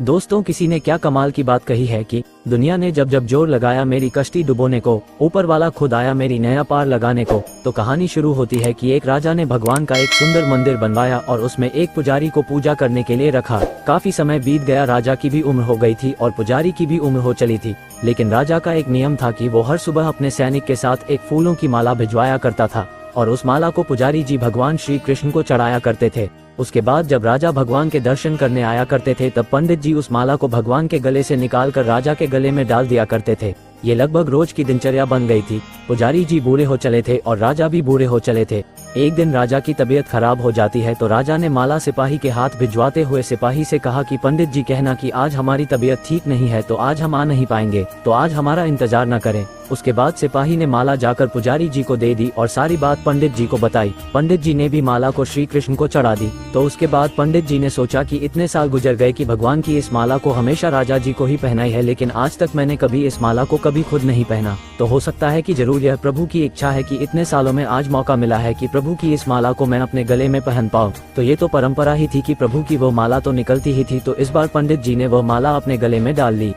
दोस्तों, किसी ने क्या कमाल की बात कही है कि दुनिया ने जब जब जोर लगाया मेरी कश्ती डुबोने को, ऊपर वाला खुद आया मेरी नया पार लगाने को। तो कहानी शुरू होती है कि एक राजा ने भगवान का एक सुंदर मंदिर बनवाया और उसमें एक पुजारी को पूजा करने के लिए रखा। काफी समय बीत गया, राजा की भी उम्र हो गई थी और पुजारी की भी उम्र हो चली थी। लेकिन राजा का एक नियम था कि वो हर सुबह अपने सैनिक के साथ एक फूलों की माला भिजवाया करता था और उस माला को पुजारी जी भगवान श्री कृष्ण को चढ़ाया करते थे। उसके बाद जब राजा भगवान के दर्शन करने आया करते थे तब पंडित जी उस माला को भगवान के गले से निकालकर राजा के गले में डाल दिया करते थे। ये लगभग रोज की दिनचर्या बन गई थी। पुजारी जी बूढ़े हो चले थे और राजा भी बूढ़े हो चले थे। एक दिन राजा की तबीयत खराब हो जाती है तो राजा ने माला सिपाही के हाथ भिजवाते हुए सिपाही से कहा कि पंडित जी कहना कि आज हमारी तबीयत ठीक नहीं है तो आज हम आ नहीं पाएंगे, तो आज हमारा इंतजार न करें। उसके बाद सिपाही ने माला जाकर पुजारी जी को दे दी और सारी बात पंडित जी को बताई। पंडित जी ने भी माला को श्री कृष्ण को चढ़ा दी। तो उसके बाद पंडित जी ने सोचा कि इतने साल गुजर गए कि भगवान की इस माला को हमेशा राजा जी को ही पहनाई है, लेकिन आज तक मैंने कभी इस माला को कभी खुद नहीं पहना। तो हो सकता है कि जरूर यह प्रभु की इच्छा है कि इतने सालों में आज मौका मिला है कि प्रभु की इस माला को मैं अपने गले में पहन पाऊँ। तो ये तो परंपरा ही थी कि प्रभु की वो माला तो निकलती ही थी, तो इस बार पंडित जी ने वह माला अपने गले में डाल ली।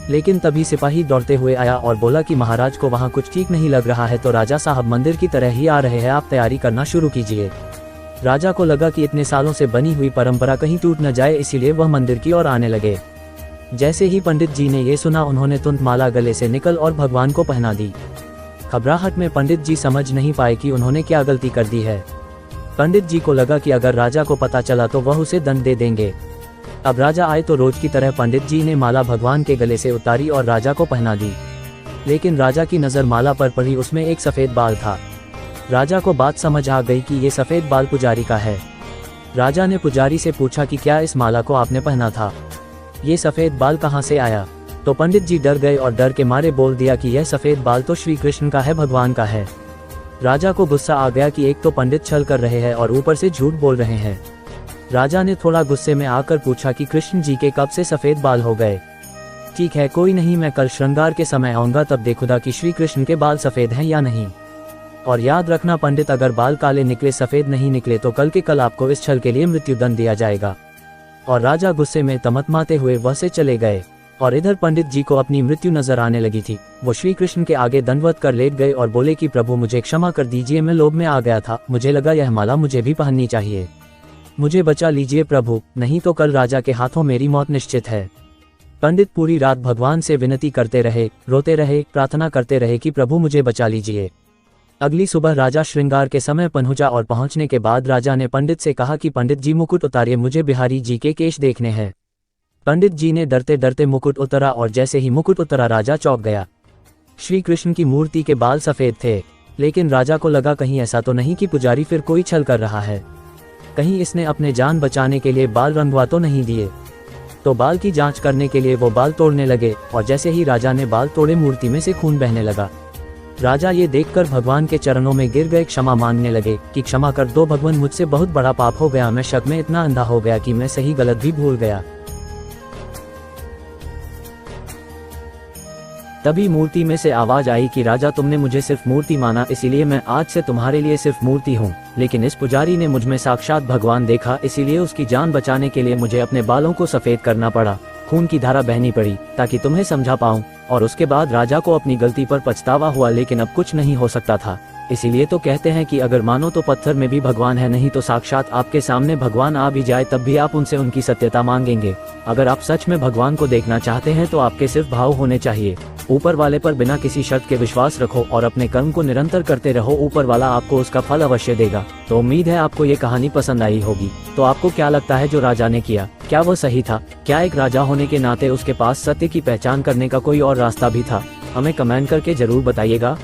लेकिन तभी सिपाही दौड़ते हुए आया और बोला कि महाराज को वहाँ कुछ ठीक नहीं लग रहा है, तो राजा साहब मंदिर की तरह ही आ रहे हैं, आप तैयारी करना शुरू कीजिए। राजा को लगा कि इतने सालों से बनी हुई परंपरा कहीं टूट न जाए, इसीलिए वह मंदिर की ओर आने लगे। जैसे ही पंडित जी ने ये सुना, उन्होंने तुरंत माला गले से निकल और भगवान को पहना दी। घबराहट में पंडित जी समझ नहीं पाए कि उन्होंने क्या गलती कर दी है। पंडित जी को लगा कि अगर राजा को पता चला तो वह उसे दंड दे देंगे। अब राजा आए तो रोज की तरह पंडित जी ने माला भगवान के गले से उतारी और राजा को पहना दी। लेकिन राजा की नज़र माला पर पड़ी, उसमें एक सफ़ेद बाल था। राजा को बात समझ आ गई कि ये सफ़ेद बाल पुजारी का है। राजा ने पुजारी से पूछा कि क्या इस माला को आपने पहना था, ये सफ़ेद बाल कहाँ से आया। तो पंडित जी डर गए और डर के मारे बोल दिया कि यह सफ़ेद बाल तो श्री कृष्ण का है, भगवान का है। राजा को गुस्सा आ गया कि एक तो पंडित छल कर रहे हैं और ऊपर से झूठ बोल रहे हैं। राजा ने थोड़ा गुस्से में आकर पूछा कि कृष्ण जी के कब से सफ़ेद बाल हो गए। ठीक है, कोई नहीं, मैं कल श्रृंगार के समय आऊँगा, तब देखूंगा कि श्री कृष्ण के बाल सफ़ेद हैं या नहीं। और याद रखना पंडित, अगर बाल काले निकले, सफ़ेद नहीं निकले तो कल के कल आपको इस छल के लिए मृत्युदंड दिया जाएगा। और राजा गुस्से में तमतमाते हुए वह से चले गए। और इधर पंडित जी को अपनी मृत्यु नजर आने लगी थी। वो श्री कृष्ण के आगे दंडवत कर लेट गए और बोले कि प्रभु मुझे क्षमा कर दीजिए, मैं लोभ में आ गया था, मुझे लगा यह माला मुझे भी पहननी चाहिए, मुझे बचा लीजिए प्रभु, नहीं तो कल राजा के हाथों मेरी मौत निश्चित है। पंडित पूरी रात भगवान से विनती करते रहे, रोते रहे, प्रार्थना करते रहे कि प्रभु मुझे बचा लीजिए। अगली सुबह राजा श्रृंगार के समय पहुंचा और पहुंचने के बाद राजा ने पंडित से कहा कि पंडित जी मुकुट उतारिए, मुझे बिहारी जी के केश देखने हैं। पंडित जी ने डरते डरते मुकुट उतरा और जैसे ही मुकुट उतरा राजा चौंक गया। श्री कृष्ण की मूर्ति के बाल सफ़ेद थे, लेकिन राजा को लगा कहीं ऐसा तो नहीं कि पुजारी फिर कोई छल कर रहा है, कहीं इसने अपने जान बचाने के लिए बाल रंगवा तो नहीं दिए। तो बाल की जांच करने के लिए वो बाल तोड़ने लगे और जैसे ही राजा ने बाल तोड़े, मूर्ति में से खून बहने लगा। राजा ये देखकर भगवान के चरणों में गिर गए, क्षमा मांगने लगे कि क्षमा कर दो भगवान, मुझसे बहुत बड़ा पाप हो गया, मैं शक में इतना अंधा हो गया कि मैं सही गलत भी भूल गया। तभी मूर्ति में से आवाज आई कि राजा, तुमने मुझे सिर्फ मूर्ति माना, इसीलिए मैं आज से तुम्हारे लिए सिर्फ मूर्ति हूँ। लेकिन इस पुजारी ने मुझ में साक्षात भगवान देखा, इसीलिए उसकी जान बचाने के लिए मुझे अपने बालों को सफ़ेद करना पड़ा, खून की धारा बहनी पड़ी ताकि तुम्हें समझा पाऊँ। और उसके बाद राजा को अपनी गलती पर पछतावा हुआ, लेकिन अब कुछ नहीं हो सकता था। इसीलिए तो कहते हैं कि अगर मानो तो पत्थर में भी भगवान है, नहीं तो साक्षात आपके सामने भगवान आ भी जाए तब भी आप उनसे उनकी सत्यता मांगेंगे। अगर आप सच में भगवान को देखना चाहते हैं तो आपके सिर्फ भाव होने चाहिए। ऊपर वाले पर बिना किसी शर्त के विश्वास रखो और अपने कर्म को निरंतर करते रहो, ऊपर वाला आपको उसका फल अवश्य देगा। तो उम्मीद है आपको ये कहानी पसंद आई होगी। तो आपको क्या लगता है जो राजा ने किया, क्या वो सही था? क्या एक राजा होने के नाते उसके पास सत्य की पहचान करने का कोई और रास्ता भी था? हमें कमेंट करके जरूर बताइएगा।